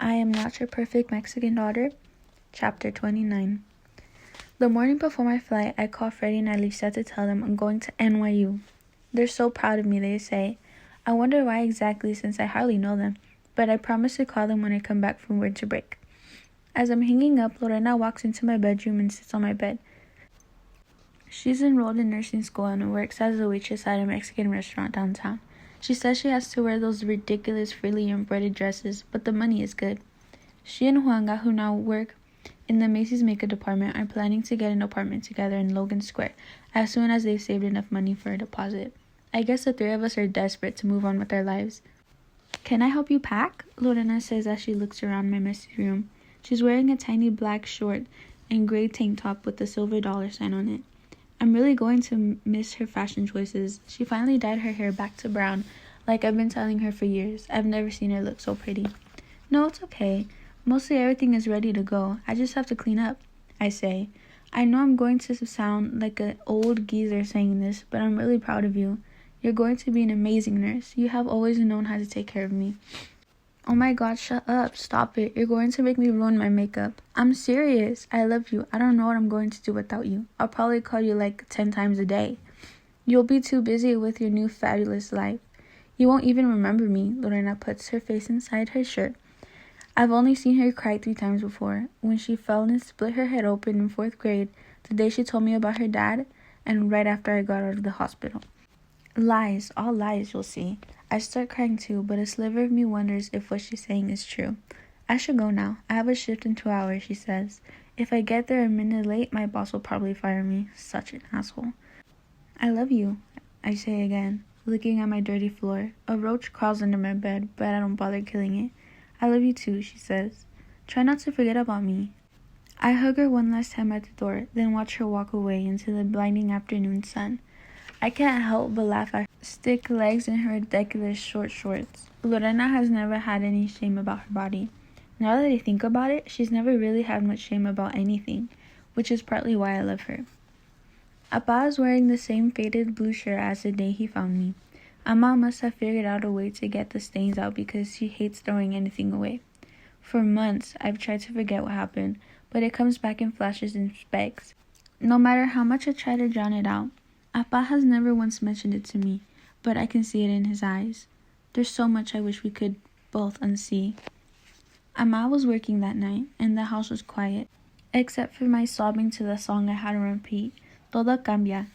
I Am Not Your Perfect Mexican Daughter, Chapter 29. The morning before my flight, I call Freddie and Alicia to tell them I'm going to NYU. They're so proud of me, they say. I wonder why exactly, since I hardly know them, but I promise to call them when I come back from winter break. As I'm hanging up, Lorena walks into my bedroom and sits on my bed. She's enrolled in nursing school and works as a waitress at a Mexican restaurant downtown. She says she has to wear those ridiculous frilly embroidered dresses, but the money is good. She and Juanga, who now work in the Macy's makeup department, are planning to get an apartment together in Logan Square as soon as they've saved enough money for a deposit. I guess the three of us are desperate to move on with our lives. "Can I help you pack?" Lorena says as she looks around my messy room. She's wearing a tiny black short and gray tank top with a silver dollar sign on it. I'm really going to miss her fashion choices. She finally dyed her hair back to brown, like I've been telling her for years. I've never seen her look so pretty. "No, it's okay. Mostly everything is ready to go. I just have to clean up," I say. I know I'm going to sound like an old geezer saying this, but I'm really proud of you. You're going to be an amazing nurse. You have always known how to take care of me. "Oh my God, shut up. Stop it. You're going to make me ruin my makeup." "I'm serious. I love you. I don't know what I'm going to do without you. I'll probably call you like 10 times a day. You'll be too busy with your new fabulous life. You won't even remember me." Lorena puts her face inside her shirt. I've only seen her cry 3 times before. When she fell and split her head open in 4th grade, the day she told me about her dad, and right after I got out of the hospital. Lies, all lies, you'll see. I start crying too, but a sliver of me wonders if what she's saying is true. "I should go now. I have a shift in 2 hours," she says. "If I get there a minute late, my boss will probably fire me." Such an asshole. "I love you," I say again, looking at my dirty floor. A roach crawls under my bed, but I don't bother killing it. "I love you too," she says. "Try not to forget about me." I hug her one last time at the door, then watch her walk away into the blinding afternoon sun. I can't help but laugh at her stick legs and her ridiculous short shorts. Lorena has never had any shame about her body. Now that I think about it, she's never really had much shame about anything, which is partly why I love her. Appa is wearing the same faded blue shirt as the day he found me. Amma must have figured out a way to get the stains out because she hates throwing anything away. For months, I've tried to forget what happened, but it comes back in flashes and specks. No matter how much I try to drown it out, Appa has never once mentioned it to me, but I can see it in his eyes. There's so much I wish we could both unsee. Amma was working that night, and the house was quiet, except for my sobbing to the song I had on repeat, Todo Cambia,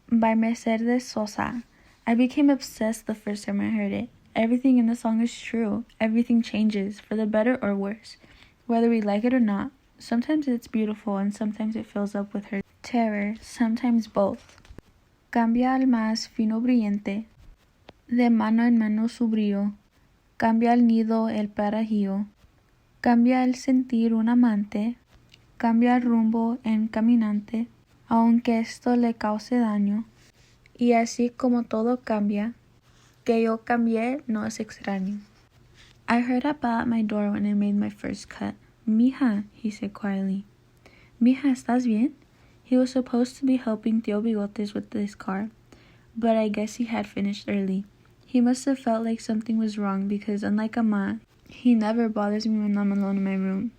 by Mercedes Sosa. I became obsessed the first time I heard it. Everything in the song is true. Everything changes, for the better or worse, whether we like it or not. Sometimes it's beautiful, and sometimes it fills up with her terror, sometimes both. Cambia al más fino brillante, de mano en mano su brillo. Cambia el nido el parajío. Cambia el sentir un amante. Cambia el rumbo en caminante, aunque esto le cause daño. Y así como todo cambia, que yo cambié no es extraño. I heard Appa at my door when I made my first cut. "Mija," he said quietly. "Mija, ¿estás bien?" He was supposed to be helping Tío Bigotes with this car, but I guess he had finished early. He must have felt like something was wrong because, unlike Ama, he never bothers me when I'm alone in my room.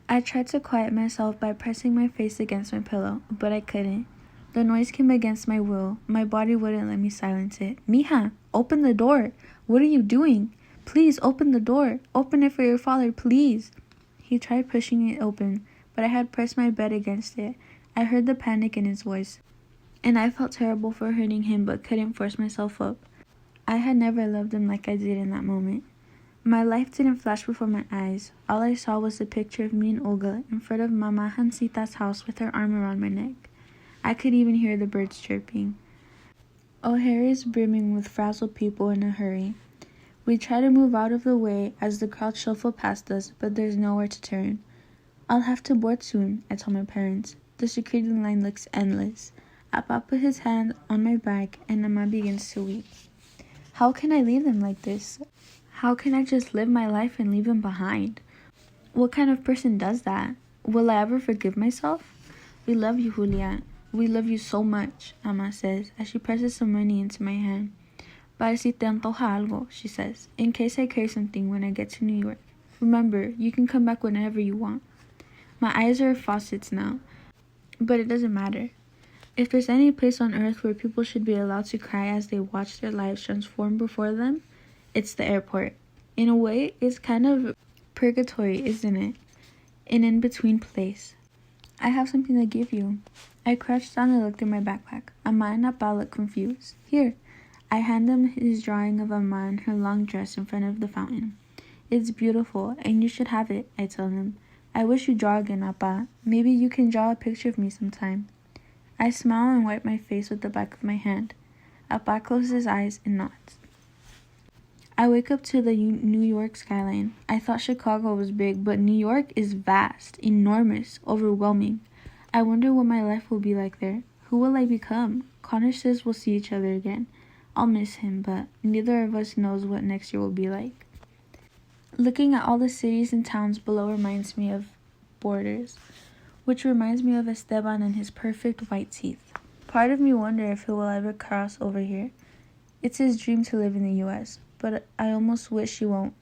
I tried to quiet myself by pressing my face against my pillow, but I couldn't. The noise came against my will. My body wouldn't let me silence it. "Mija, open the door. What are you doing? Please open the door. Open it for your father, please." He tried pushing it open, but I had pressed my bed against it. I heard the panic in his voice, and I felt terrible for hurting him but couldn't force myself up. I had never loved him like I did in that moment. My life didn't flash before my eyes. All I saw was a picture of me and Olga in front of Mama Jancita's house with her arm around my neck. I could even hear the birds chirping. O'Hare is brimming with frazzled people in a hurry. We try to move out of the way as the crowd shuffle past us, but there's nowhere to turn. "I'll have to board soon," I tell my parents. The security line looks endless. Appa put his hand on my back, and Amma begins to weep. How can I leave them like this? How can I just live my life and leave them behind? What kind of person does that? Will I ever forgive myself? "We love you, Julia. We love you so much," Amma says as she presses some money into my hand. "Para si te antoja algo," she says, "in case I crave something when I get to New York." Remember, you can come back whenever you want. My eyes are faucets now, but it doesn't matter. If there's any place on earth where people should be allowed to cry as they watch their lives transform before them, it's the airport. In a way, it's kind of purgatory, isn't it? An in-between place. I have something to give you. I crouched down and looked in my backpack. Amma and Appa looked confused. Here. I handed him his drawing of Amma in her long dress in front of the fountain. It's beautiful, and you should have it, I told him. I wish you'd draw again, Appa. Maybe you can draw a picture of me sometime. I smile and wipe my face with the back of my hand. Appa closes his eyes and nods. I wake up to the New York skyline. I thought Chicago was big, but New York is vast, enormous, overwhelming. I wonder what my life will be like there. Who will I become? Connor says we'll see each other again. I'll miss him, but neither of us knows what next year will be like. Looking at all the cities and towns below reminds me of borders, which reminds me of Esteban and his perfect white teeth. Part of me wonders if he will ever cross over here. It's his dream to live in the U.S., but I almost wish he won't.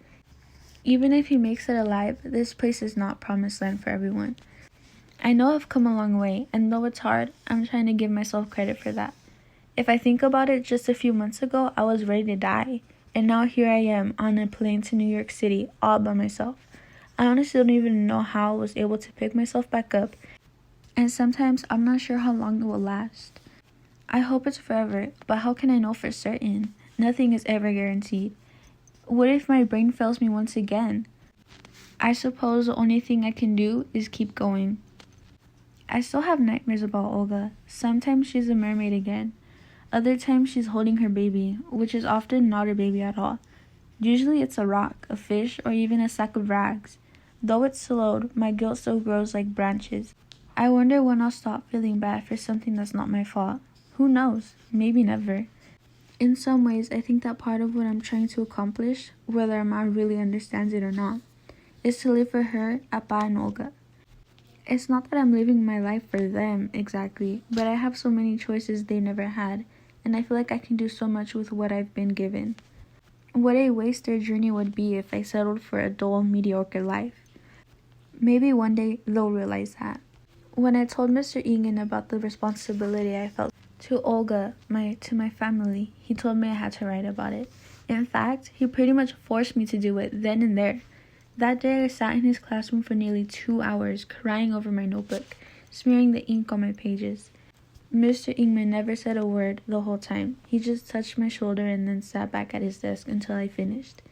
Even if he makes it alive, this place is not promised land for everyone. I know I've come a long way, and though it's hard, I'm trying to give myself credit for that. If I think about it, just a few months ago, I was ready to die, and now here I am on a plane to New York City all by myself. I honestly don't even know how I was able to pick myself back up, and sometimes I'm not sure how long it will last. I hope it's forever, but how can I know for certain? Nothing is ever guaranteed. What if my brain fails me once again? I suppose the only thing I can do is keep going. I still have nightmares about Olga. Sometimes she's a mermaid again. Other times she's holding her baby, which is often not her baby at all. Usually it's a rock, a fish, or even a sack of rags. Though it's slowed, my guilt still grows like branches. I wonder when I'll stop feeling bad for something that's not my fault. Who knows? Maybe never. In some ways, I think that part of what I'm trying to accomplish, whether Amma really understands it or not, is to live for her, Appa, and Olga. It's not that I'm living my life for them, exactly, but I have so many choices they never had, and I feel like I can do so much with what I've been given. What a waste their journey would be if I settled for a dull, mediocre life. Maybe one day they'll realize that. When I told Mr. Egan about the responsibility I felt to Olga, to my family, he told me I had to write about it. In fact, he pretty much forced me to do it then and there. That day I sat in his classroom for nearly 2 hours, crying over my notebook, smearing the ink on my pages. Mr. Ingman never said a word the whole time. He just touched my shoulder and then sat back at his desk until I finished.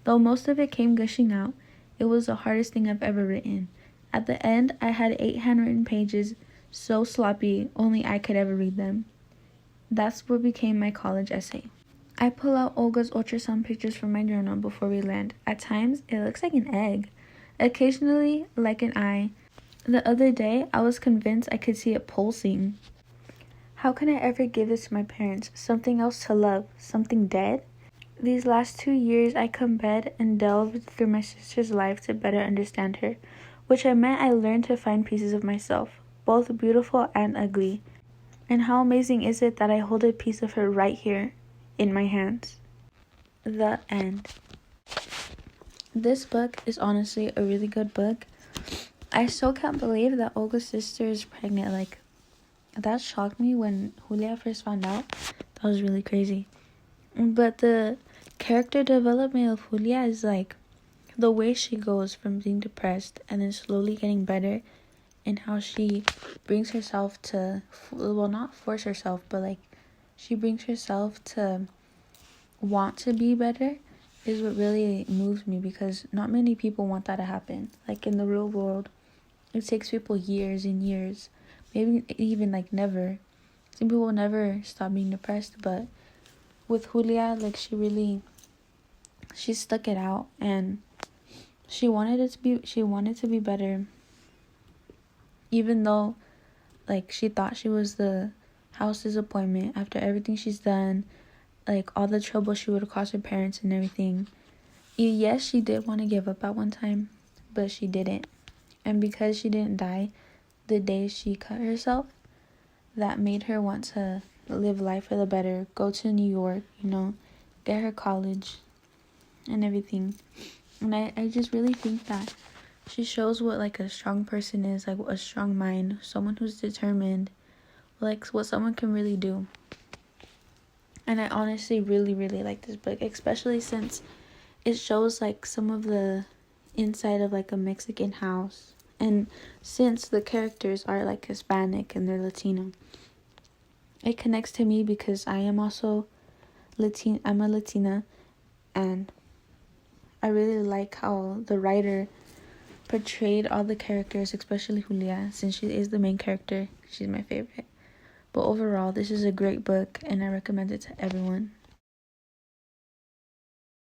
Though most of it came gushing out, it was the hardest thing I've ever written. At the end, I had 8 handwritten pages, so sloppy only I could ever read them. That's what became my college essay. I pull out Olga's ultrasound pictures from my journal before we land. At times, it looks like an egg. Occasionally, like an eye. The other day, I was convinced I could see it pulsing. How can I ever give this to my parents? Something else to love? Something dead? These last 2 years, I comped and delved through my sister's life to better understand her, which meant I learned to find pieces of myself, both beautiful and ugly. And how amazing is it that I hold a piece of her right here, in my hands. The end. This book is honestly a really good book. I still can't believe that Olga's sister is pregnant. Like, that shocked me when Julia first found out. That was really crazy. But the character development of Julia is like the way she goes from being depressed and then slowly getting better, and how she brings herself to, well, not force herself, but like she brings herself to want to be better is what really moves me, because not many people want that to happen. Like in the real world, it takes people years and years, maybe even like never. Some people will never stop being depressed, but with Julia, like she stuck it out, and she wanted to be better, even though like she thought she was the house disappointment after everything she's done, like all the trouble she would have caused her parents and everything. Yes, she did want to give up at one time, but she didn't. And because she didn't die the day she cut herself, that made her want to live life for the better, go to New York, get her college and everything. And I just really think that she shows what like a strong person is, like a strong mind, someone who's determined, like what someone can really do. And I honestly really, really like this book, especially since it shows like some of the inside of like a Mexican house. And since the characters are like Hispanic and they're Latino, it connects to me because I am also I'm a Latina, and I really like how the writer portrayed all the characters, especially Julia, since she is the main character. She's my favorite. But overall, this is a great book, and I recommend it to everyone.